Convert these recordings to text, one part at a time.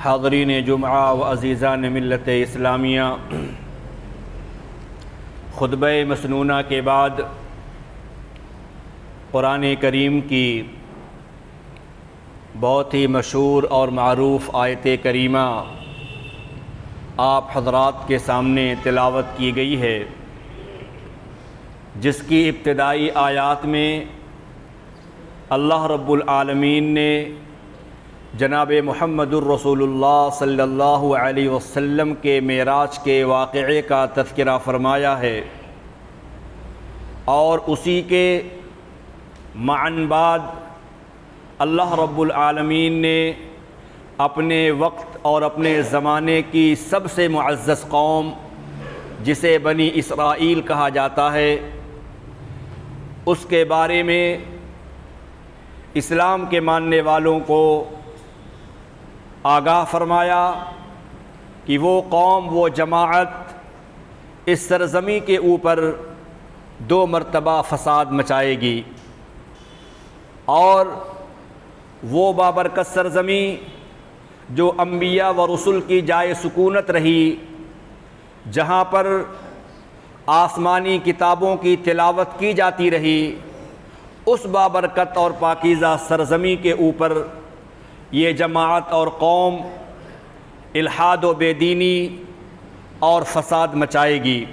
حاضرین جمعہ و عزیزان ملت اسلامیہ، خطبہ مسنونہ کے بعد قرآن کریم کی بہت ہی مشہور اور معروف آیت کریمہ آپ حضرات کے سامنے تلاوت کی گئی ہے، جس کی ابتدائی آیات میں اللہ رب العالمین نے جناب محمد الرسول اللہ صلی اللہ علیہ وسلم کے معراج کے واقعے کا تذکرہ فرمایا ہے، اور اسی کے معاً بعد اللہ رب العالمین نے اپنے وقت اور اپنے زمانے کی سب سے معزز قوم، جسے بنی اسرائیل کہا جاتا ہے، اس کے بارے میں اسلام کے ماننے والوں کو آگاہ فرمایا کہ وہ قوم، وہ جماعت اس سرزمین کے اوپر 2 مرتبہ فساد مچائے گی، اور وہ بابرکت سرزمین جو انبیاء و رسل کی جائے سکونت رہی، جہاں پر آسمانی کتابوں کی تلاوت کی جاتی رہی، اس بابرکت اور پاکیزہ سرزمین کے اوپر یہ جماعت اور قوم الحاد و بے دینی اور فساد مچائے گی،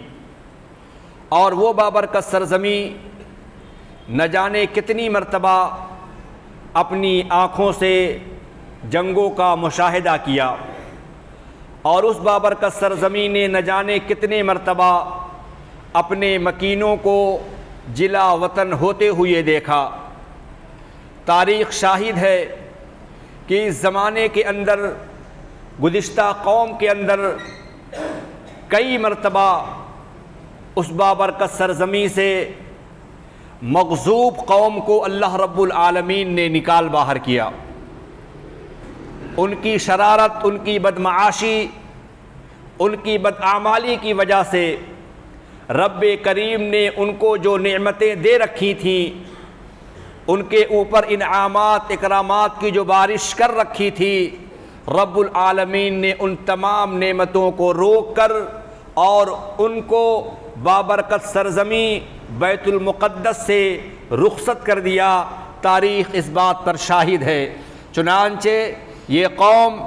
اور وہ بابرکت سرزمین نہ جانے کتنی مرتبہ اپنی آنکھوں سے جنگوں کا مشاہدہ کیا، اور اس بابرکت سرزمین نے نہ جانے کتنے مرتبہ اپنے مکینوں کو جلا وطن ہوتے ہوئے دیکھا۔ تاریخ شاہد ہے کہ اس زمانے کے اندر، گزشتہ قوم کے اندر کئی مرتبہ اس بابرکت سرزمین سے مغصوب قوم کو اللہ رب العالمین نے نکال باہر کیا۔ ان کی شرارت، ان کی بدمعاشی، ان کی بدعمالی کی وجہ سے رب کریم نے ان کو جو نعمتیں دے رکھی تھیں، ان کے اوپر انعامات اکرامات کی جو بارش کر رکھی تھی، رب العالمین نے ان تمام نعمتوں کو روک کر اور ان کو بابرکت سرزمین بیت المقدس سے رخصت کر دیا۔ تاریخ اس بات پر شاہد ہے۔ چنانچہ یہ قوم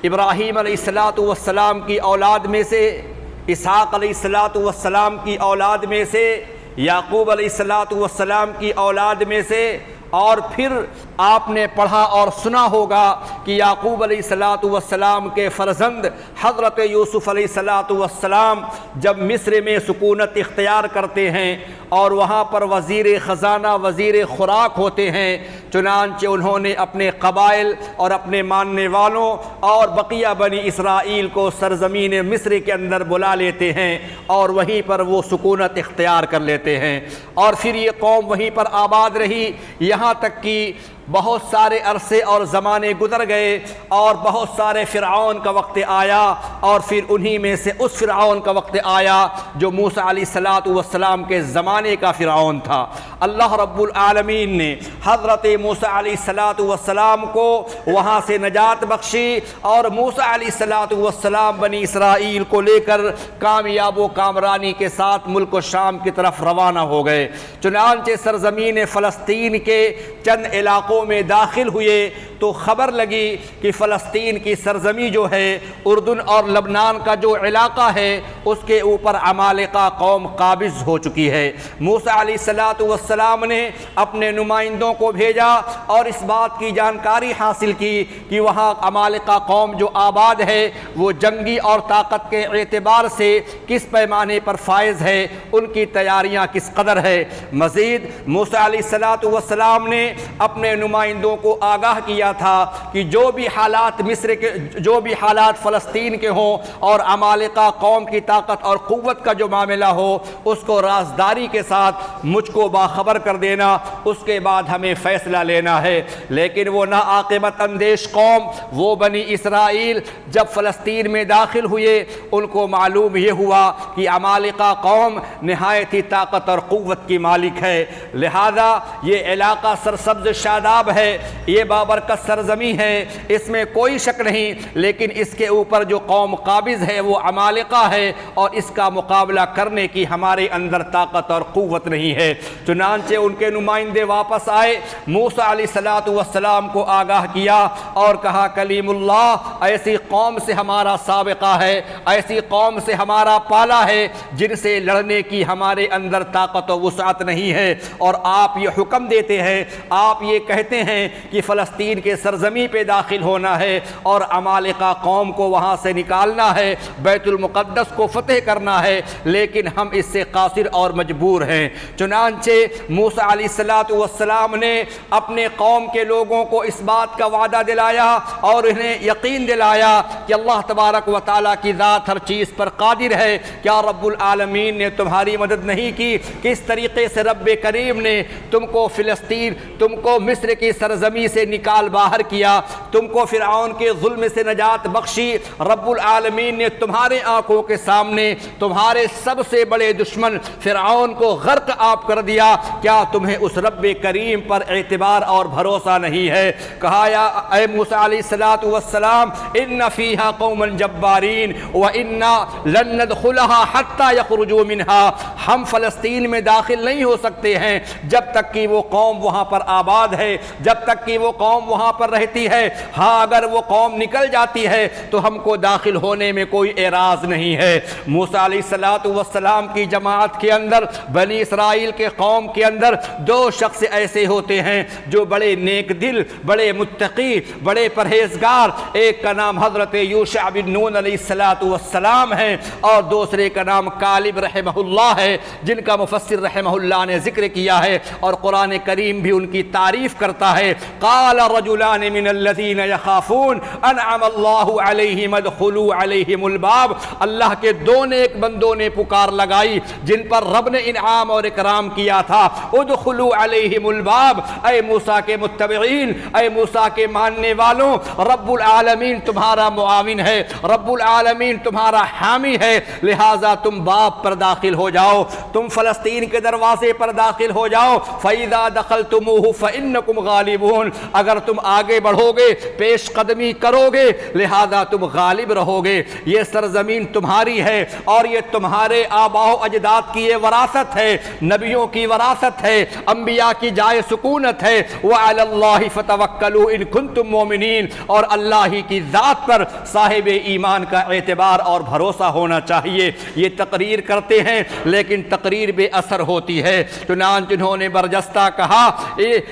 ابراہیم علیہ السلام کی اولاد میں سے، اسحاق علیہ السلام کی اولاد میں سے، یعقوب علیہ السلام کی اولاد میں سے، اور پھر آپ نے پڑھا اور سنا ہوگا کہ یعقوب علیہ السلام کے فرزند حضرت یوسف علیہ السلام جب مصر میں سکونت اختیار کرتے ہیں اور وہاں پر وزیر خزانہ، وزیر خوراک ہوتے ہیں، چنانچہ انہوں نے اپنے قبائل اور اپنے ماننے والوں اور بقیہ بنی اسرائیل کو سرزمین مصر کے اندر بلا لیتے ہیں، اور وہیں پر وہ سکونت اختیار کر لیتے ہیں، اور پھر یہ قوم وہیں پر آباد رہی، یہاں تک کہ بہت سارے عرصے اور زمانے گزر گئے، اور بہت سارے فرعون کا وقت آیا، اور پھر انہی میں سے اس فرعون کا وقت آیا جو موسیٰ علیہ السلام کے زمانے کا فرعون تھا۔ اللہ رب العالمین نے حضرت موسیٰ علیہ السلام کو وہاں سے نجات بخشی، اور موسیٰ علیہ السلام بنی اسرائیل کو لے کر کامیاب و کامرانی کے ساتھ ملک شام کی طرف روانہ ہو گئے۔ چنانچہ سرزمین فلسطین کے چند علاقوں میں داخل ہوئے تو خبر لگی کہ فلسطین کی سرزمین جو ہے، اردن اور لبنان کا جو علاقہ ہے، اس کے اوپر عمالقہ قوم قابض ہو چکی ہے۔ موسیٰ علیہ السلام نے اپنے نمائندوں کو بھیجا اور اس بات کی جانکاری حاصل کی کہ وہاں عمالقہ قوم جو آباد ہے وہ جنگی اور طاقت کے اعتبار سے کس پیمانے پر فائز ہے، ان کی تیاریاں کس قدر ہے۔ مزید موسیٰ علیہ السلام نے اپنے نمائندوں کو آگاہ کیا تھا کہ جو بھی حالات فلسطین کے ہوں اور عمالقہ قوم کی طاقت اور قوت کا جو معاملہ ہو، اس کو رازداری کے ساتھ مجھ کو باخبر کر دینا، اس کے بعد ہمیں فیصلہ لینا ہے۔ لیکن وہ ناعاقبت اندیش قوم، وہ بنی اسرائیل جب فلسطین میں داخل ہوئے، ان کو معلوم یہ ہوا کہ عمالقہ قوم نہایت ہی طاقت اور قوت کی مالک ہے، لہذا یہ علاقہ سرسبز شاداب ہے، یہ بابرکت سرزمین ہے، اس میں کوئی شک نہیں، لیکن اس کے اوپر جو قوم قابض ہے وہ عمالقہ ہے، اور اس کا مقابلہ کرنے کی ہمارے اندر طاقت اور قوت نہیں ہے۔ چنانچہ ان کے نمائندے واپس آئے، موسیٰ علیہ السلام کو آگاہ کیا اور کہا کلیم اللہ، ایسی قوم سے ہمارا سابقہ ہے، ایسی قوم سے ہمارا پالا ہے جن سے لڑنے کی ہمارے اندر طاقت و وسعت نہیں ہے، اور آپ یہ حکم دیتے ہیں، آپ یہ کہتے ہیں کہ فلسطین کے سرزمین پہ داخل ہونا ہے اور عمالقہ قوم کو وہاں سے نکالنا ہے، بیت المقدس کو فتح کرنا ہے، لیکن ہم اس سے قاصر اور مجبور ہیں۔ چنانچہ موسیٰ علیہ السلام نے اپنے قوم کے لوگوں کو اس بات کا وعدہ دلایا اور انہیں یقین دلایا کہ اللہ تبارک و تعالیٰ کی ذات ہر چیز پر قادر ہے۔ کیا رب العالمین نے تمہاری مدد نہیں کی؟ کس طریقے سے رب کریم نے تم کو فلسطین، تم کو مصر کی سرزمین سے نکال باہر کیا، تم کو فرعون کے ظلم سے نجات بخشی۔ رب العالمین نے تمہارے آنکھوں کے سامنے تمہارے سب سے بڑے دشمن فرعون کو غرق آپ کر دیا، کیا تمہیں اس رب کریم پر اعتبار اور بھروسہ نہیں ہے؟ کہا یا اے موسیٰ علیہ السلام ان فیہا قوما جبارین وانا لن ندخلها حتی یخرجوا منها، ہم فلسطین میں داخل نہیں ہو سکتے ہیں جب تک کہ وہ قوم وہاں پر آباد ہے، جب تک کہ وہ قوم وہاں پر رہتی ہے، ہاں اگر وہ قوم نکل جاتی ہے تو ہم کو داخل ہونے میں کوئی اعراض نہیں ہے۔ موسیٰ علیہ السلام کی جماعت کے اندر، بنی اسرائیل کے قوم کے اندر دو شخص ایسے ہوتے ہیں جو بڑے نیک دل، بڑے متقی، بڑے پرہیزگار، ایک کا نام حضرت یوشع بن نون علیہ السلام ہے اور دوسرے کا نام کالب رحمہ اللہ ہے، جن کا مفسر رحمہ اللہ نے ذکر کیا ہے اور قرآن کریم بھی ان کی تعریف کرتا ہے۔ قال رجلان من الذین یخافون انعم اللہ علیہم ادخلوا علیہم الباب، اللہ کے دو نیک بندوں نے پکار لگائی جن پر رب نے انعام اور اکرام کیا تھا، ادخلوا علیہم الباب، اے موسیٰ کے متبعین، اے موسیٰ کے ماننے والوں، رب العالمین تمہارا معاون ہے، رب العالمین تمہارا حامی ہے، لہٰذا تم باب پر داخل ہو جاؤ، تم فلسطین کے دروازے پر داخل ہو جاؤ۔ فَإِذَا دَخَلْتُمُوهُ فَإِنَّكُمْ غَالِبُونَ، اگر تم آگے بڑھو گے، پیش قدمی کرو گے، لہذا تم غالب رہو گے۔ یہ سرزمین تمہاری ہے اور یہ تمہارے آباء و اجداد کی یہ وراثت ہے، نبیوں کی وراثت ہے، انبیاء کی جائے سکونت ہے۔ وَعَلَى اللَّهِ فَتَوَكَّلُوا إِن كُنتُم مُؤْمِنِينَ، اور اللہ ہی کی ذات پر صاحب ایمان کا اعتبار اور بھروسہ ہونا چاہیے۔ یہ تقریر کرتے ہیں لیکن تقریر بے اثر ہوتی ہے۔ چنانچہ انہوں نے برجستہ کہا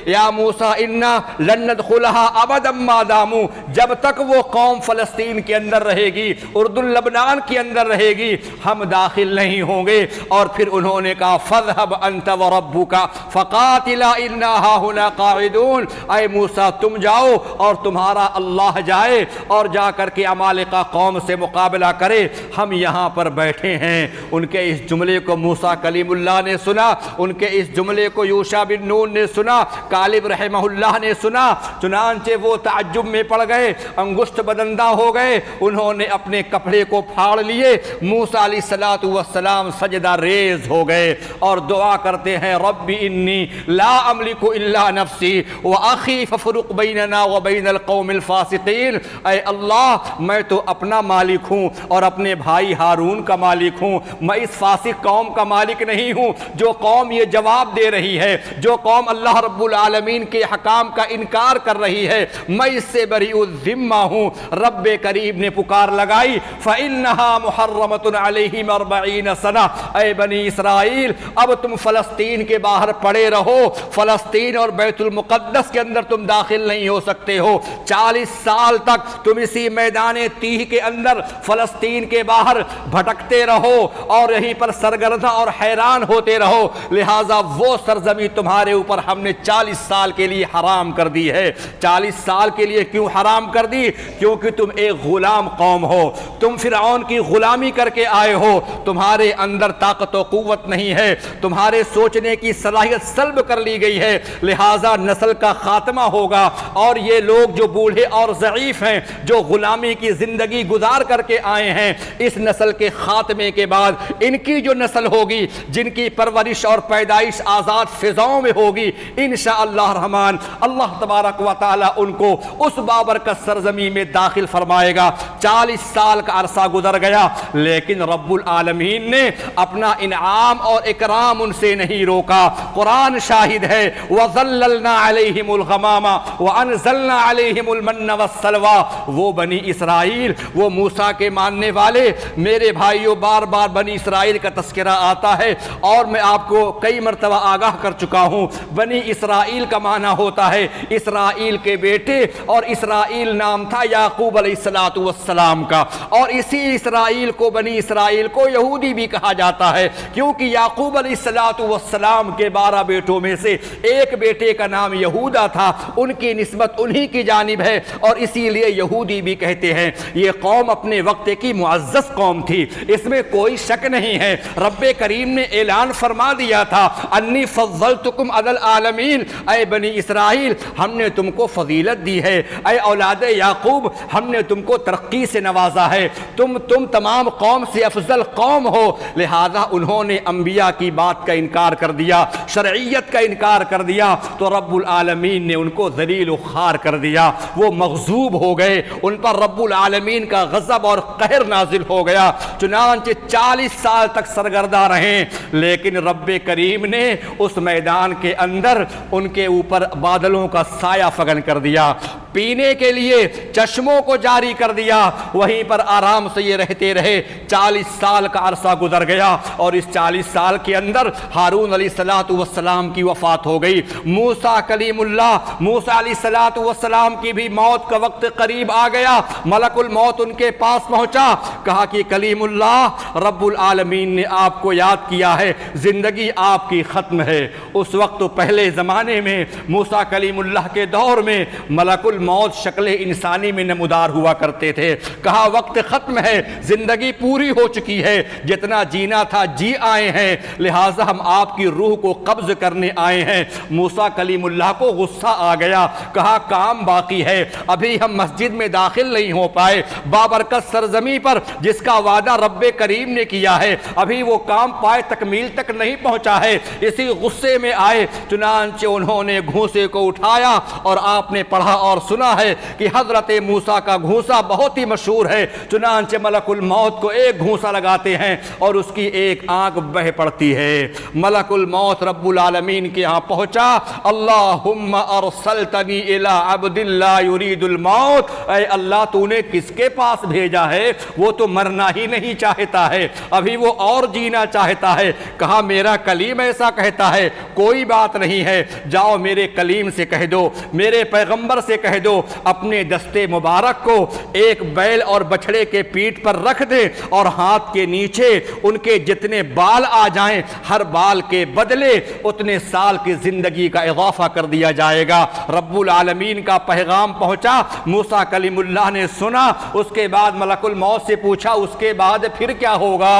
یا موسیٰ انا لن ندخلها ابدا ما داموا، جب تک وہ قوم فلسطین کے اندر رہے گی، اردن لبنان کے اندر رہے گی، ہم داخل نہیں ہوں گے۔ اور پھر انہوں نے کہا فاذهب انت وربك فقاتلا انا هاهنا قاعدون، اے موسیٰ تم جاؤ اور تمہارا اللہ جائے اور جا کر کے عمالقہ قوم سے مقابلہ کرے، ہم یہاں پر بیٹھے ہیں۔ ان کے اس جملے کو موسیٰ کلیم اللہ نے سنا، ان کے اس جملے کو یوشع بن نون نے سنا، کالب رحمہ اللہ نے سنا، چنانچہ وہ تعجب میں پڑ گئے، انگشت بدندہ ہو گئے، انہوں نے اپنے کپڑے کو پھاڑ لیے۔ موسیٰ علیہ السلام سجدہ ریز ہو گئے اور دعا کرتے ہیں رب انی لا املک الا نفسی واخی ففرق بیننا وبین القوم الفاسقین، اے اللہ میں تو اپنا مالک ہوں اور اپنے بھائی ہارون کا مالک ہوں، میں اس فاسق قوم کا مالک نہیں ہوں۔ جو قوم یہ جواب دے رہی ہے، جو قوم اللہ رب العالمین کے حکام کا انکار کر رہی ہے، میں اس سے بریء الذمہ ہوں۔ رب کریم نے پکار لگائی فإنها محرمۃ علیہم 40 سنہ، اے بنی اسرائیل اب تم فلسطین کے باہر پڑے رہو، فلسطین اور بیت المقدس کے اندر تم داخل نہیں ہو سکتے ہو۔ 40 سال تک تم اسی میدان تیہ کے اندر فلسطین کے باہر بھٹکتے رہو اور یہیں پر سرگردہ اور حیران ہوتے رہو، لہٰذا وہ سرزمین تمہارے اوپر ہم نے 40 سال کے لیے حرام کر دی ہے۔ 40 سال کے لیے کیوں حرام کر دی؟ کیونکہ تم ایک غلام قوم ہو، تم فرعون کی غلامی کر کے آئے ہو، تمہارے اندر طاقت و قوت نہیں ہے، تمہارے تمہارے سوچنے کی صلاحیت سلب کر لی گئی ہے، لہٰذا نسل کا خاتمہ ہوگا، اور یہ لوگ جو بوڑھے اور ضعیف ہیں، جو غلامی کی زندگی گزار کر کے آئے ہیں، اس نسل کے خاتمے کے بعد ان کی جو نسل ہوگی، جن کی پرورش اور پیدائش آزاد فضاؤں میں ہوگی، انشاءاللہ الرحمن اللہ تبارک و تعالی ان کو اس بابرکت سرزمین میں داخل فرمائے گا۔ 40 سال کا عرصہ گزر گیا، لیکن رب العالمین نے اپنا انعام اور اکرام ان سے نہیں روکا۔ قرآن شاہد ہے، وَظَلَّلْنَا عَلَيْهِمُ الْغَمَامَ وَأَنزَلْنَا عَلَيْهِمُ الْمَنَّ وَالسَّلْوَىٰ۔ وہ بنی اسرائیل، وہ موسیٰ کے ماننے والے، میرے بھائیوں بار بار بنی اسرائیل کا تذکرہ آتا ہے، اور میں آپ کو کئی مرتبہ آگاہ کر چکا ہوں۔ بنی اسرائیل کا معنی ہوتا ہے اسرائیل کے بیٹے، اور اسرائیل نام تھا یعقوب علیہ السلام کا، اور اسی اسرائیل کو، بنی اسرائیل کو یہودی بھی کہا جاتا ہے، کیونکہ یعقوب علیہ السلام کے 12 بیٹوں میں سے ایک بیٹے کا نام یہودا تھا، ان کی نسبت انہی کی جانب ہے، اور اسی لیے یہودی بھی کہتے ہیں۔ یہ قوم اپنے وقت کی معزز قوم تھی، اس میں کوئی شک نہیں ہے۔ رب کریم نے اعلان فرما دیا تھا، انی فضلتکم علی العالمین، اے بنی اسرائیل ہم نے تم کو فضیلت دی ہے، اے اولاد یعقوب ہم نے تم کو ترقی سے نوازا ہے، تم تمام قوم سے افضل قوم ہو۔ لہذا انہوں نے انبیاء کی بات کا انکار کر دیا، شرعیت کا انکار کر دیا، تو رب العالمین نے ان کو ذلیل و خوار کر دیا، وہ مغضوب ہو گئے، ان پر رب العالمین کا غضب اور قہر نازل ہو گیا۔ چنانچہ 40 سال تک سرگردہ رہے، لیکن رب کریم نے اس میدان کے اندر ان کے اوپر بادلوں کا سایہ فگن کر دیا، پینے کے لیے چشموں کو جاری کر دیا، وہیں پر آرام سے یہ رہتے رہے۔ 40 سال کا عرصہ گزر گیا، اور اس 40 سال کے اندر ہارون علیہ السلام کی وفات ہو گئی۔ موسیٰ کلیم اللہ، موسیٰ علیہ السلام کی بھی موت کا وقت قریب آ گیا، ملک الموت ان کے پاس پہنچا، کہا کہ کلیم اللہ رب العالمین نے آپ کو یاد کیا ہے، زندگی آپ کی ختم ہے۔ اس وقت پہلے زمانے میں موسیٰ کلیم اللہ کے دور میں ملک الموت شکل انسانی میں نمودار ہوا کرتے تھے۔ کہا وقت ختم ہے، زندگی پوری ہو چکی ہے، جتنا جینا تھا جی آئے ہیں، لہٰذا ہم آپ کی روح کو قبض کرنے آئے ہیں۔ موسیٰ کلیم اللہ کو غصہ آ گیا، کہا کام باقی ہے، ابھی ہم مسجد میں داخل نہیں ہو پائے، بابرکت سرزمین پر جس کا وعدہ رب کریم نے کیا ہے ابھی وہ کام پائے تکمیل تک نہیں پہنچا ہے۔ اسی غصے میں آئے، چنانچہ انہوں نے گھونسے کو اٹھایا، اور آپ نے پڑھا اور سنا ہے کہ حضرت موسیٰ کا گھونسا بہت ہی مشہور ہے۔ چنانچہ ملک الموت کو ایک گھونسا لگاتے ہیں اور اس کی ایک آنکھ بہہ پڑتی ہے۔ ملک الموت رب العالمین کے ہاں پہنچا، اللہم ارسلتنی الی عبد لا یرید الموت، اے اللہ تو نے کس کے پاس بھیجا ہے، وہ تو مرنا ہی نہیں چاہتا ہے، ابھی وہ اور جینا چاہتا ہے۔ کہا میرا کلیم ایسا کہتا ہے، کوئی بات نہیں ہے، جاؤ میرے کلیم سے کہہ دو، میرے پیغمبر سے کہہ دو، اپنے دستے مبارک کو ایک بیل اور بچھڑے کے پیٹھ پر رکھ دے، اور ہاتھ کے نیچے ان کے جتنے بال آ جائیں، ہر بال کے بدلے اتنے سال کی زندگی کا اضافہ کر دیا جائے گا۔ رب العالمین کا پیغام پہنچا، موسیٰ کلیم اللہ نے سنا، اس کے بعد ملک الموت سے پوچھا اس کے بعد پھر کیا ہوگا؟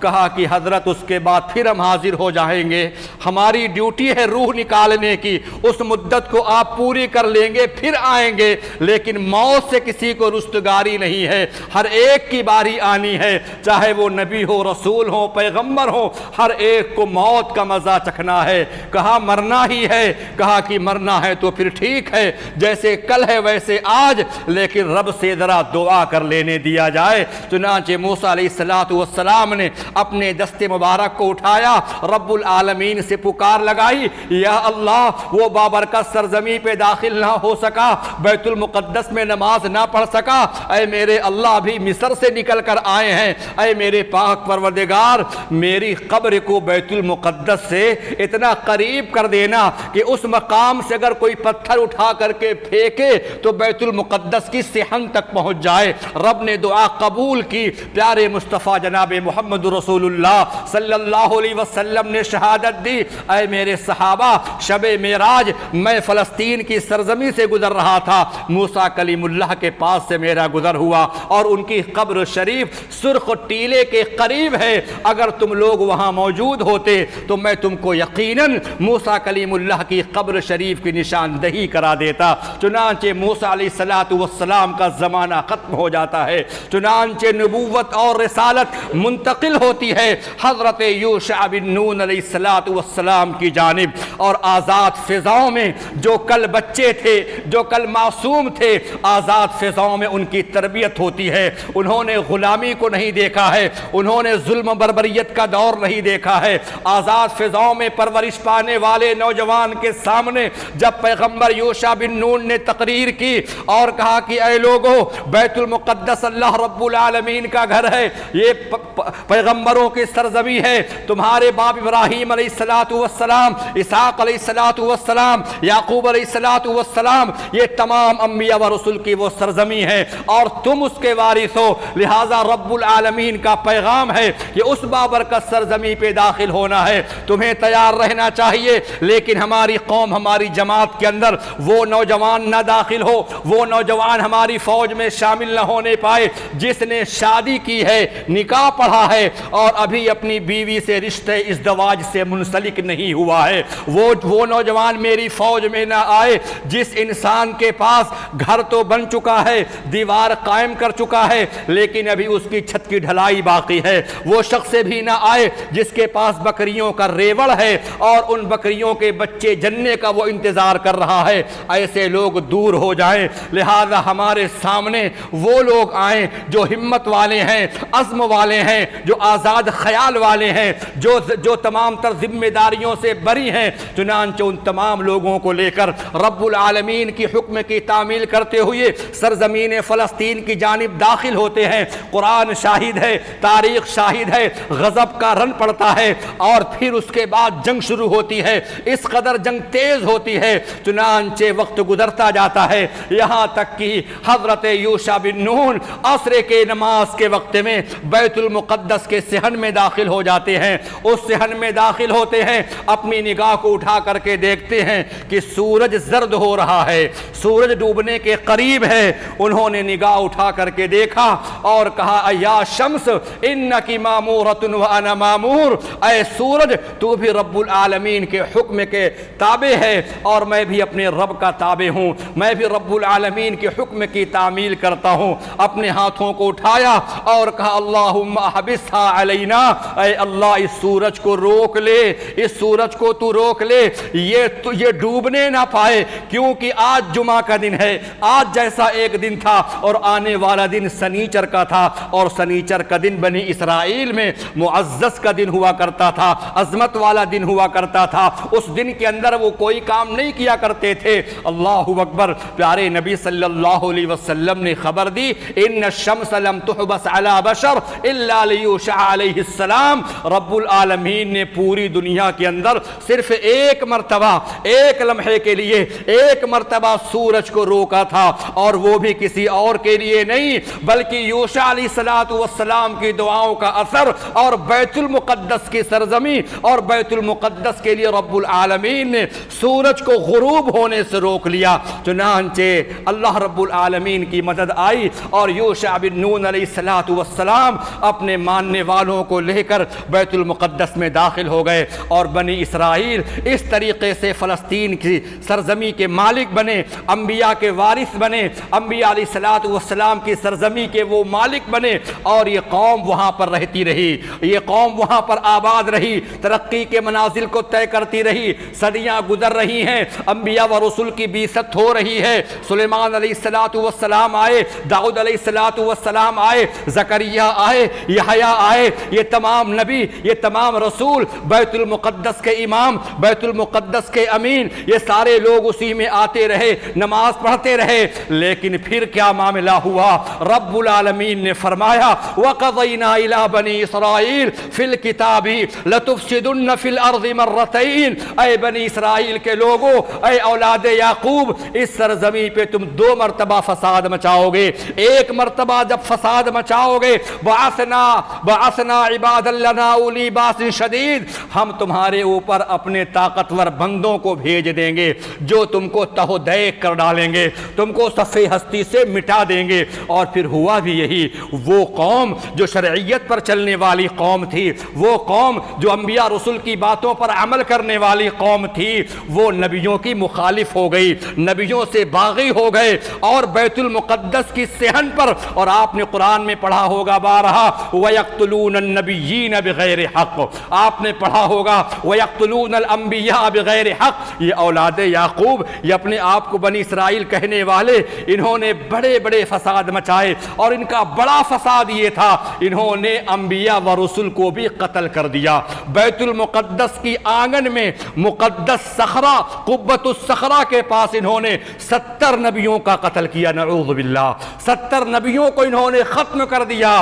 کہا کہ حضرت اس کے بعد پھر ہم حاضر ہو جائیں گے، ہماری ڈیوٹی ہے روح نکالنے کی، اس مدت کو آپ پوری کر لیں گے پھر آئیں گے، لیکن موت سے کسی کو رستگاری نہیں ہے، ہر ایک کی باری آنی ہے، چاہے وہ نبی ہو، رسول ہو، پیغمبر ہو، ہر ایک کو موت کا مزہ چکھنا ہے۔ کہا مرنا ہی ہے، کہا کہ مرنا ہے تو پھر ٹھیک ہے، جیسے کل ہے ویسے آج، لیکن رب سے ذرا دعا کر لینے دیا جائے۔ چنانچہ موسیٰ علیہ السلام نے اپنے دست مبارک کو اٹھایا، رب العالمین سے پکار لگائی، یا اللہ وہ بابرکت سرزمین پہ داخل نہ ہو سکا، بیت المقدس میں نماز نہ پڑھ سکا، اے میرے اللہ ابھی مصر سے نکل کر آئے ہیں، اے میرے پاک پروردگار میری قبر کو بیت المقدس سے اتنا قریب کر دینا کہ اس مقام سے اگر کوئی پتھر اٹھا کر کے پھینکے تو بیت المقدس کی صحن تک پہنچ جائے۔ رب نے دعا قبول کی، پیارے مصطفیٰ جناب محمد رسول اللہ صلی اللہ علیہ وسلم نے شہادت دی، اے میرے صحابہ، شب معراج میں فلسطین کی سرزمین سے گزر رہا تھا، موسیٰ کلیم اللہ کے پاس سے میرا گزر ہوا اور ان کی قبر شریف سرخ ٹیلے کے قریب ہے، اگر تم لوگ وہاں موجود ہوتے تو میں تم کو یقیناً موسیٰ کلیم اللہ کی قبر شریف کی نشاندہی کرا دیتا۔ چنانچہ موسیٰ علیہ السلام کا زمانہ ختم ہو جاتا ہے، چنانچہ نبوت اور رسالت منتقل ہوتی ہے حضرت یوشع بن نون علیہ السلام کی جانب، اور آزاد فضاؤں میں جو کل بچے تھے، جو کل معصوم تھے، آزاد فضاؤں میں ان کی تربیت ہوتی ہے۔ انہوں نے غلامی کو نہیں دیکھا ہے، انہوں نے ظلم بربریت کا دور نہیں دیکھا ہے۔ آزاد فضاؤں میں پرورش پانے والے نوجوان کے سامنے جب پیغمبر یوشع بن نون نے تقریر کی اور کہا کہ اے لوگو، بیت المقدس اللہ رب العالمین کا گھر ہے، یہ پیغمبروں کی سرزمین ہے، تمہارے باپ ابراہیم علیہ السلام، اسحاق علیہ السلام، یعقوب علیہ السلام، یہ تمام انبیاء و رسول کی وہ سرزمین ہے اور تم اس کے وارث ہو، لہذا رب العالمین کا پیغام ہے کہ اس بابرکت سرزمین پہ داخل ہونا ہے، تمہیں تیار رہنا چاہیے، لیکن ہماری قوم، ہماری جماعت کے اندر وہ نوجوان نہ داخل ہو، وہ نوجوان ہماری فوج میں شامل نہ ہونے پائے جس نے شادی کی ہے، نکاح پڑھا ہے اور ابھی اپنی بیوی سے رشتے ازدواج سے منسلک نہیں ہوا ہے، وہ نوجوان میری فوج میں نہ آئے جس انسان کے پاس گھر تو بن چکا ہے، دیوار قائم کر چکا ہے، لیکن ابھی اس کی چھت کی ڈھلائی باقی ہے، وہ شخص بھی نہ آئے جس کے پاس بکریوں کا ریوڑ ہے اور ان بکریوں کے بچے جننے کا وہ انتظار کر رہا ہے، ایسے لوگ دور ہو جائیں۔ لہذا ہمارے سامنے وہ لوگ آئیں جو ہمت والے ہیں، عزم والے ہیں، جو آزاد خیال والے ہیں، جو تمام تر ذمہ داریوں سے بری ہیں، چنانچہ ان تمام لوگوں کو لے کر رب العالمین کی حکم کی تعمیل کرتے ہوئے سرزمین فلسطین کی جانب داخل ہوتے ہیں۔ قرآن شاہد ہے، تاریخ شاہد ہے، غضب کا رن پڑتا ہے اور پھر اس کے بعد جنگ شروع ہوتی ہے، اس قدر جنگ تیز ہوتی ہے، چنانچہ وقت گزرتا جاتا ہے، یہاں تک کہ حضرت یوشع بن نون عصر کے نماز کے وقت میں بیت المقدس کے صحن میں داخل ہو جاتے ہیں۔ اس صحن میں داخل ہوتے ہیں، اپنی نگاہ کو اٹھا کر کے دیکھتے ہیں کہ سورج زرد ہو رہا ہے، سورج ڈوبنے کے قریب ہے۔ انہوں نے نگاہ اٹھا کر کے دیکھا اور کہا یا شمس انکی مامورۃ وانا مامور، اے سورج تو بھی رب العالمین کے حکم کے تابع ہے اور میں بھی اپنے رب کا تابع ہوں، میں بھی رب العالمین کے حکم کی تعمیل کرتا ہوں۔ اپنے ہاتھوں کو اٹھایا اور کہا اللہم احبسها علینا، اے اللہ اس سورج کو روک لے، اس سورج کو تو روک لے، یہ ڈوبنے نہ پائے، کیونکہ آج جمعہ کا دن ہے، آج جیسا ایک دن تھا اور آنے والا دن سنیچر کا تھا، اور سنیچر کا دن بنی اسرائیل میں معزز کا دن ہوا کرتا تھا، عظمت والا دن ہوا کرتا تھا، اس دن کے اندر وہ کوئی کام نہیں کیا کرتے تھے۔ اللہ اکبر، پیارے نبی صلی اللہ علیہ وسلم نے خبر دی ان الشمس لم تحبس علی بشر الا لیوشع علیہ السلام، رب العالمین نے پوری دنیا کے اندر صرف ایک مرتبہ، ایک لمحے کے لیے ایک مرتبہ سورج کو روکا تھا، اور وہ بھی کسی اور کے لیے نہیں بلکہ یوشع علیہ السلام کی دعاؤں کا اثر اور بیت المقدس کی سرزمین اور بیت المقدس کے لیے رب العالمین نے سورج کو غروب ہونے سے روک لیا۔ چنانچہ اللہ رب العالمین کی مدد آئی اور یوشع بن نون علیہ السلام اپنے ماننے والوں کو لے کر بیت المقدس میں داخل ہو گئے، اور بنی اسرائیل اس طریقے سے فلسطین کی سرزمین کے مالک بنے، انبیاء کے وارث بنے، انبیاء علیہ السلام کی سرزمین کے وہ مالک بنے، اور یہ قوم وہاں پر رہتی رہی، یہ قوم وہاں پر آباد رہی، ترقی کے منازل کو طے کرتی رہی، صدیاں گزر رہی ہیں، انبیاء و رسول کی بعثت ہو رہی ہے، سلیمان علیہ السلام آئے، داؤد علیہ السلام آئے، زکریا آئے، یحییٰ آئے، یہ تمام نبی، یہ تمام رسول، بیت المقدس کے امام، بیت المقدس کے امین، یہ سارے لوگ اسی میں آتے رہے، نماز پڑھتے رہے، لیکن پھر کیا معاملہ ہوا؟ رب العالمین نے فرمایا وَقَضَيْنَا إِلَىٰ بَنِي إِسْرَائِيلَ فِي الْكِتَابِ لَتُفْسِدُنَّ فِي الْأَرْضِ مَرَّتَيْنِ، اے بنی اسرائیل کے لوگوں، اے اولاد یعقوب، اس سرزمین پہ تم 2 مرتبہ فساد مچاؤ گے، ایک مرتبہ جب فساد مچاؤ گے وَبَعَثْنَا عِبَادًا لَنَا أُولِي بَأْسٍ شَدِيدٍ، ہم تمہارے اوپر اپنے طاقتور بندوں کو بھیج دیں گے جو تم کو تہو دیگ کر ڈالیں گے، تم کو صفحہ ہستی سے مٹا دیں گے۔ اور پھر ہوا بھی یہی، وہ قوم جو شرعیت پر چلنے والی قوم تھی، وہ قوم جو انبیاء رسول کی باتوں پر عمل کرنے والی قوم تھی، وہ نبیوں کی مخالف ہو گئی، نبیوں سے باغی ہو گئے اور بیت المقدس کی صحن پر، اور آپ نے قرآن میں پڑھا ہوگا بارہا وَيَقْتُلُونَ النَّبِيِّينَ بِغَيْرِ حق، آپ نے پڑھا ہوگا وَيَقْتُلُونَ الْأَنبِيَاءَ بِغَيْرِ حق۔ یہ اولاد یعقوب، یہ اپنے آپ کو بنی اسرائیل کہنے والے، انہوں نے بڑے بڑے فساد مچائے، اور ان کا بڑا فساد یہ تھا انہوں نے انبیاء و رسول کو بھی قتل کر دیا۔ بیت المقدس کی آنگن میں مقدس صخرہ قبۃ الصخرہ کے پاس انہوں نے 70 نبیوں کا قتل کیا، نعوذ باللہ، 70 نبیوں کو انہوں نے ختم کر دیا۔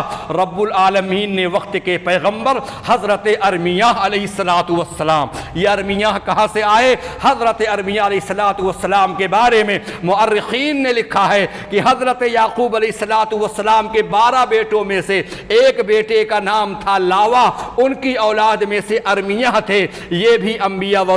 رب العالمین نے وقت کے پیغمبر حضرت ارمیہ علیہ السلام، یہ ارمیہ کہاں سے آئے؟ حضرت ارمیہ علیہ السلام کے بارے میں مؤرخین نے لکھا ہے کہ حضرت یعقوب علیہ السلام کے 12 بیٹوں میں سے ایک بیٹے کا نام تھا لاوا، ان کی اولاد میں سے ارمیہ تھے، یہ بھی انبیاء و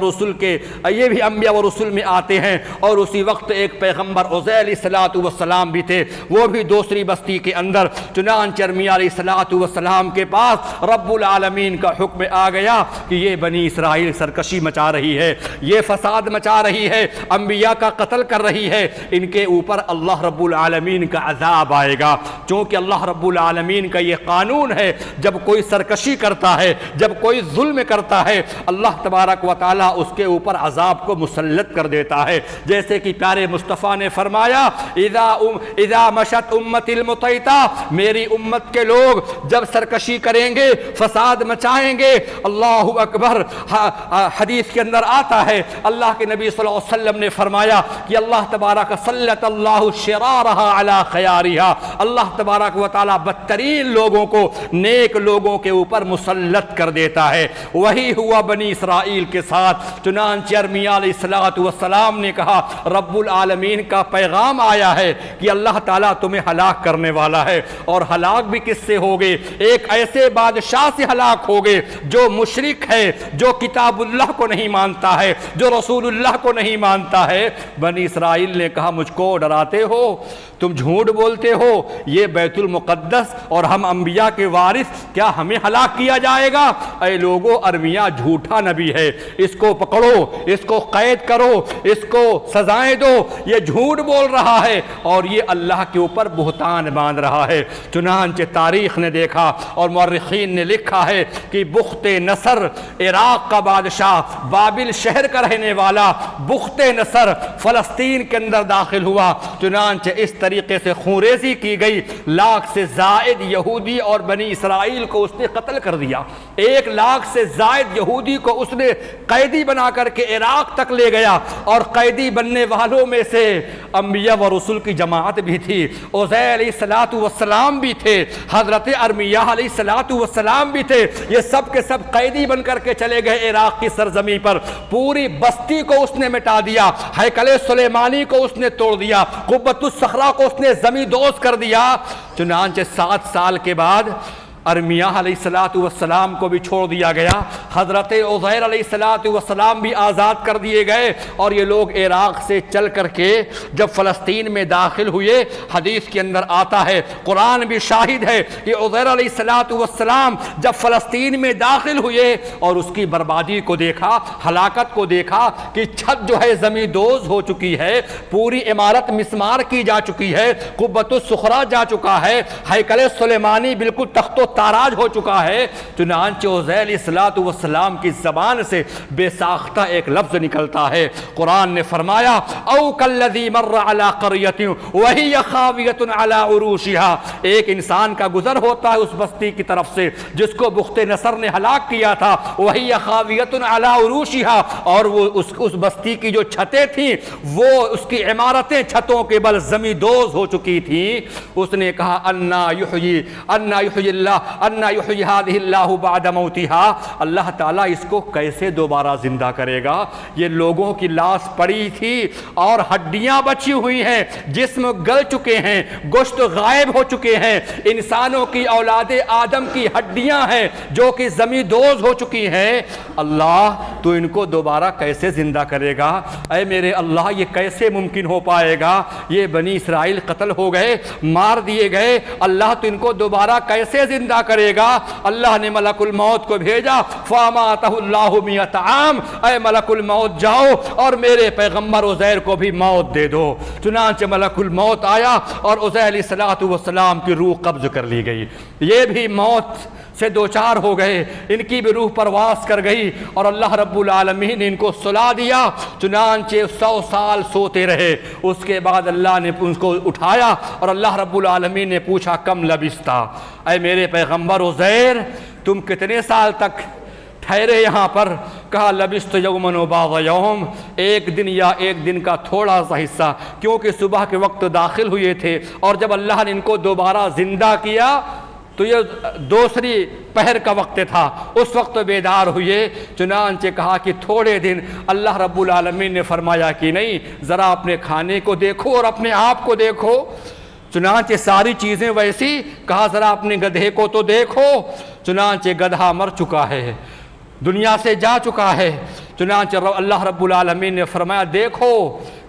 رسول میں آتے ہیں۔ اور اسی وقت ایک پیغمبر عزیر علیہ السلام بھی تھے، وہ بھی دوسری بستی کے اندر۔ چنانچہ ارمیہ علیہ السلام کے پاس رب العالمین کا حکم آ گیا کہ یہ بنی اسرائیل سرکشی مچا رہی ہے، یہ فساد مچا رہی ہے، انبیاء کا قتل کر رہی ہے، ان کے اوپر اللہ رب العالمین کا عذاب آئے گا۔ چونکہ اللہ رب العالمین کا یہ قانون ہے، جب کوئی سرکشی کرتا ہے، جب کوئی ظلم کرتا ہے، اللہ تبارک و تعالیٰ اس کے اوپر عذاب کو مسلط کر دیتا ہے۔ جیسے کہ پیارے مصطفیٰ نے فرمایا اذا مشت امت المطیطہ، میری امت کے لوگ جب سرکشی کریں گے، فساد مچائیں گے، اللہ اکبر، حدیث کے اندر آتا ہے اللہ کے نبی صلی اللہ علیہ وسلم نے فرمایا کہ اللہ تبارک سلط اللہ شرارہا علی خیارہا، اللہ تبارک و تعالیٰ بدترین لوگوں کو نیک لوگوں کے اوپر مسلط کر دیتا ہے۔ وہی ہوا بنی اسرائیل کے ساتھ۔ چنانچہ ارمیہ علیہ السلام نے کہا رب العالمین کا پیغام آیا ہے کہ اللہ تعالیٰ تمہیں ہلاک کرنے والا ہے، اور ہلاک بھی کس سے ہوگے؟ ایک ایسے بادشاہ سے ہلاک ہوگے جو مشرک ہے، جو کتاب اللہ کو نہیں مانتا ہے، جو رسول اللہ کو نہیں مانتا ہے۔ بنی اسرائیل نے کہا مجھ کو ڈراتے ہو، تم جھوٹ بولتے ہو، یہ بیت المقدس اور ہم انبیاء کے وارث، کیا ہمیں ہلاک کیا جائے گا؟ اے لوگو، ارمیہ جھوٹا نبی ہے، اس کو پکڑو، اس کو قید کرو، اس کو سزائیں دو، یہ جھوٹ بول رہا ہے اور یہ اللہ کے اوپر بہتان باندھ رہا ہے۔ چنانچہ تاریخ نے دیکھا اور مورخین نے لکھا ہے کہ بخت نصر، عراق کا بادشاہ، بابل شہر کا رہنے والا بخت نصر فلسطین کے اندر داخل ہوا۔ چنانچہ اس طریقے سے خونریزی کی گئی، 1 لاکھ سے زائد یہودی اور بنی اسرائیل کو اس نے قتل کر دیا۔ 1 لاکھ سے زائد یہودی کو اس نے قیدی بنا کر کے عراق تک لے گیا، اور قیدی بننے والوں میں سے انبیاء و رسول کی جماعت بھی تھی، عزیر علیہ السلام بھی تھے، حضرت ارمیہ علیہ السلام بھی تھے، یہ سب کے سب قیدی بن کر کے چلے گئے عراق کی سرزمین پر۔ پوری بستی کو اس نے مٹا دیا، ہیکل سلیمانی کو اس نے توڑ دیا، قبۃ الصخرہ کو اس نے زمین دوز کر دیا۔ چنانچہ 7 سال کے بعد ارمیہ علیہ السلام کو بھی چھوڑ دیا گیا، حضرت عزیر علیہ السلام بھی آزاد کر دیے گئے، اور یہ لوگ عراق سے چل کر کے جب فلسطین میں داخل ہوئے، حدیث کے اندر آتا ہے، قرآن بھی شاہد ہے کہ عزیر علیہ السلام جب فلسطین میں داخل ہوئے اور اس کی بربادی کو دیکھا، ہلاکت کو دیکھا کہ چھت جو ہے زمین دوز ہو چکی ہے، پوری عمارت مسمار کی جا چکی ہے، قبۃ الصخرہ جا چکا ہے، ہیکل سلیمانی بالکل تخت و تاراج ہو چکا ہے۔ چنانچہ عزیر علیہ السلام کی زبان سے بے ساختہ ایک لفظ نکلتا ہے، قرآن نے فرمایا او کالذی مر علی قریۃ وہی خاویۃ علی عروشها، ایک انسان کا گزر ہوتا ہے اس بستی کی طرف سے جس کو بخت نصر نے ہلاک کیا تھا، وہی خاویۃ علی عروشها، اور وہ اس بستی کی جو چھتیں تھیں، وہ اس کی عمارتیں چھتوں کے بل زمین دوز ہو چکی تھیں۔ اس نے کہا انا یحیی اللہ انا یحیی ہذہ اللہ بعد موتہا، اللہ تعالیٰ اس کو کیسے دوبارہ زندہ کرے گا؟ یہ لوگوں کی لاش پڑی تھی اور ہڈیاں بچی ہوئی ہیں، جسم گل چکے ہیں، گوشت غائب ہو چکے ہیں، انسانوں کی اولاد آدم کی ہڈیاں ہیں جو کہ زمین دوز ہو چکی ہیں۔ اللہ تو ان کو دوبارہ کیسے زندہ کرے گا؟ اے میرے اللہ یہ کیسے ممکن ہو پائے گا؟ یہ بنی اسرائیل قتل ہو گئے، مار دیے گئے، اللہ تو ان کو دوبارہ کیسے زندہ کرے گا؟ اللہ نے ملک الموت کو بھیجا، فاماتہ اللہ مئۃ عام، اے ملک الموت جاؤ اور میرے پیغمبر عزیر کو بھی موت دے دو۔ چنانچہ ملک الموت آیا اور عزیر علیہ السلام کی روح قبض کر لی گئی، یہ بھی موت سے دوچار ہو گئے، ان کی بھی روح پرواز کر گئی اور اللہ رب العالمین نے ان کو سلا دیا۔ چنانچہ 100 سال سوتے رہے، اس کے بعد اللہ نے ان کو اٹھایا اور اللہ رب العالمین نے پوچھا کم لبثتا، اے میرے پیغمبر عزیر تم کتنے سال تک ٹھہرے یہاں پر؟ کہا لبثت یوما و بعض یوم، ایک دن یا ایک دن کا تھوڑا سا حصہ، کیونکہ صبح کے وقت داخل ہوئے تھے اور جب اللہ نے ان کو دوبارہ زندہ کیا تو یہ دوسری پہر کا وقت تھا، اس وقت بیدار ہوئے۔ چنانچہ کہا کہ تھوڑے دن۔ اللہ رب العالمین نے فرمایا کہ نہیں، ذرا اپنے کھانے کو دیکھو اور اپنے آپ کو دیکھو۔ چنانچہ ساری چیزیں ویسی، کہا ذرا اپنے گدھے کو تو دیکھو۔ چنانچہ گدھا مر چکا ہے، دنیا سے جا چکا ہے۔ چنانچہ اللہ رب العالمین نے فرمایا دیکھو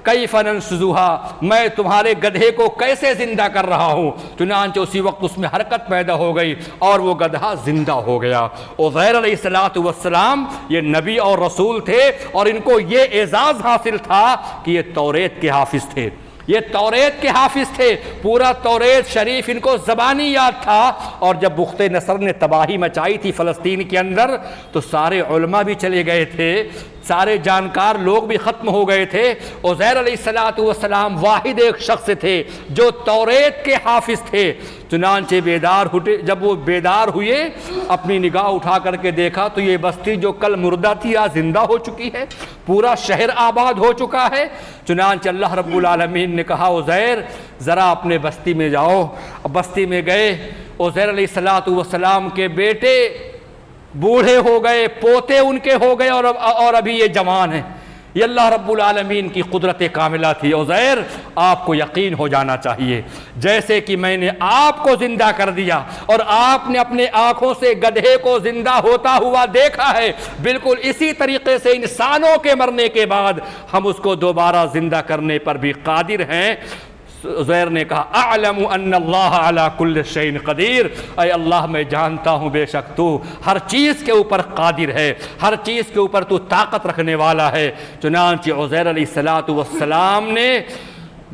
کیف ننشزھا، میں تمہارے گدھے کو کیسے زندہ کر رہا ہوں۔ چنانچہ اسی وقت اس میں حرکت پیدا ہو گئی اور وہ گدھا زندہ ہو گیا۔ عزیر علیہ السلام یہ نبی اور رسول تھے اور ان کو یہ اعزاز حاصل تھا کہ یہ توریت کے حافظ تھے، یہ توریت کے حافظ تھے، پورا توریت شریف ان کو زبانی یاد تھا۔ اور جب بخت نصر نے تباہی مچائی تھی فلسطین کے اندر تو سارے علماء بھی چلے گئے تھے، سارے جانکار لوگ بھی ختم ہو گئے تھے۔ عزیر علیہ السلام واحد ایک شخص تھے جو توریت کے حافظ تھے۔ چنانچہ بیدار ہوئے، جب وہ بیدار ہوئے اپنی نگاہ اٹھا کر کے دیکھا تو یہ بستی جو کل مردہ تھی آج زندہ ہو چکی ہے، پورا شہر آباد ہو چکا ہے۔ چنانچہ اللہ رب العالمین نے کہا عزیر ذرا اپنے بستی میں جاؤ۔ بستی میں گئے، عزیر علیہ السلام کے بیٹے بوڑھے ہو گئے، پوتے ان کے ہو گئے اور ابھی یہ جوان ہیں۔ یہ اللہ رب العالمین کی قدرت کاملہ تھی۔ عزیر آپ کو یقین ہو جانا چاہیے، جیسے کہ میں نے آپ کو زندہ کر دیا اور آپ نے اپنے آنکھوں سے گدھے کو زندہ ہوتا ہوا دیکھا ہے، بالکل اسی طریقے سے انسانوں کے مرنے کے بعد ہم اس کو دوبارہ زندہ کرنے پر بھی قادر ہیں۔ عزیر نے کہا اعلم ان اللہ علی کل شیء قدیر، اے اللہ میں جانتا ہوں بے شک تو ہر چیز کے اوپر قادر ہے، ہر چیز کے اوپر تو طاقت رکھنے والا ہے۔ چنانچہ عزیر علیہ السلام نے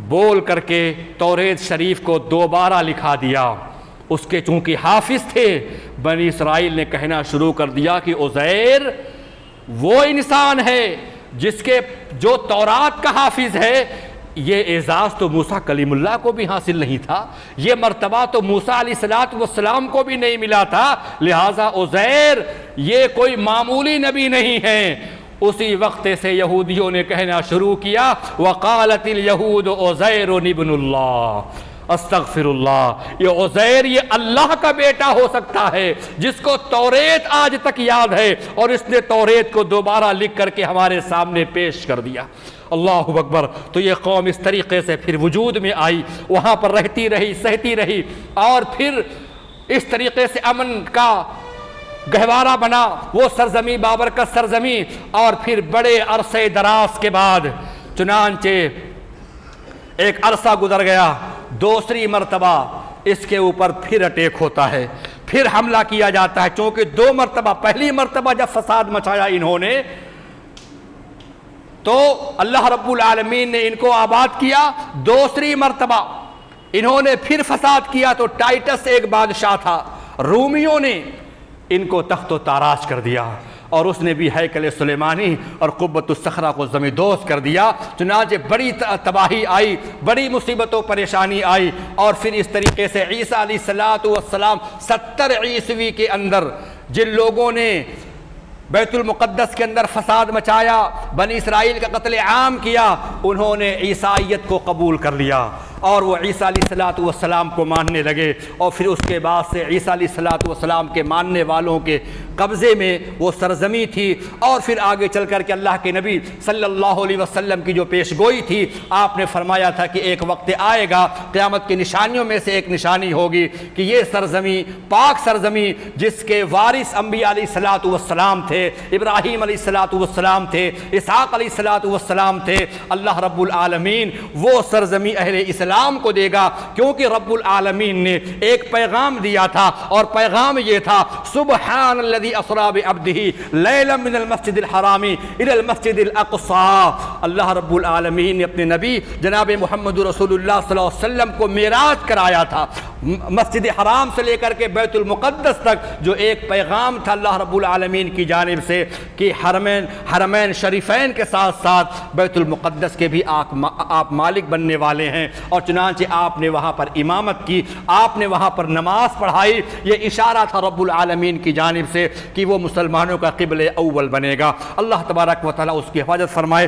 بول کر کے توریت شریف کو دوبارہ لکھا دیا۔ اس کے چونکہ حافظ تھے، بنی اسرائیل نے کہنا شروع کر دیا کہ عزیر وہ انسان ہے جو تورات کا حافظ ہے۔ یہ اعزاز تو موسیٰ کلیم اللہ کو بھی حاصل نہیں تھا، یہ مرتبہ تو موسیٰ علیہ السلام کو بھی نہیں ملا تھا، لہٰذا عزیر یہ کوئی معمولی نبی نہیں ہے۔ اسی وقت سے یہودیوں نے کہنا شروع کیا وقالت الیہود عزیر ابن اللہ، استغفر اللہ، یہ عزیر یہ اللہ کا بیٹا ہو سکتا ہے جس کو توریت آج تک یاد ہے اور اس نے توریت کو دوبارہ لکھ کر کے ہمارے سامنے پیش کر دیا۔ اللہ اکبر۔ تو یہ قوم اس طریقے سے پھر وجود میں آئی، وہاں پر رہتی رہی، سہتی رہی اور پھر اس طریقے سے امن کا گہوارہ بنا وہ سرزمین، بابرکت سرزمین۔ اور پھر بڑے عرصے دراز کے بعد چنانچہ ایک عرصہ گزر گیا، دوسری مرتبہ اس کے اوپر پھر اٹیک ہوتا ہے، پھر حملہ کیا جاتا ہے۔ چونکہ دو مرتبہ، پہلی مرتبہ جب فساد مچایا انہوں نے تو اللہ رب العالمین نے ان کو آباد کیا، دوسری مرتبہ انہوں نے پھر فساد کیا تو ٹائٹس ایک بادشاہ تھا، رومیوں نے ان کو تخت و تاراج کر دیا اور اس نے بھی ہیکل سلیمانی اور قبۃ الصخرہ کو زمین کر دیا۔ چنانچہ بڑی تباہی آئی، بڑی مصیبت و پریشانی آئی اور پھر اس طریقے سے عیسیٰ علیہ السلام 70 عیسوی کے اندر جن لوگوں نے بیت المقدس کے اندر فساد مچایا، بنی اسرائیل کا قتل عام کیا، انہوں نے عیسائیت کو قبول کر لیا اور وہ عیسیٰ علیہ الصلوۃ والسلام کو ماننے لگے، اور پھر اس کے بعد سے عیسیٰ علیہ الصلوۃ والسلام کے ماننے والوں کے قبضے میں وہ سرزمین تھی۔ اور پھر آگے چل کر کے اللہ کے نبی صلی اللہ علیہ وسلم کی جو پیش گوئی تھی، آپ نے فرمایا تھا کہ ایک وقت آئے گا، قیامت کی نشانیوں میں سے ایک نشانی ہوگی کہ یہ سرزمین، پاک سرزمین جس کے وارث انبیاء علیہ الصلوۃ والسلام تھے، ابراہیم علیہ الصلوۃ والسلام تھے، اسحاق علیہ الصلوۃ والسلام تھے، اللہ رب العالمین وہ سرزمین اہل اسلام کو دے گا، کیونکہ رب العالمین نے ایک پیغام دیا تھا، اور پیغام یہ تھا سبحان الذی اسری بعبدہ لیلا من المسجد الحرام الی المسجد الاقصی۔ اللہ رب العالمین نے اپنے نبی جناب محمد رسول اللہ صلی اللہ علیہ وسلم کو معراج کرایا تھا، مسجد حرام سے لے کر کے بیت المقدس تک جو ایک پیغام تھا اللہ رب العالمین کی جانب سے کہ حرمین شریفین کے ساتھ ساتھ بیت المقدس کے بھی آپ مالک بننے والے ہیں، اور چنانچہ آپ نے وہاں پر امامت کی، آپ نے وہاں پر نماز پڑھائی۔ یہ اشارہ تھا رب العالمین کی جانب سے کہ وہ مسلمانوں کا قبلہ اول بنے گا۔ اللہ تبارک و تعالیٰ اس کی حفاظت فرمائے۔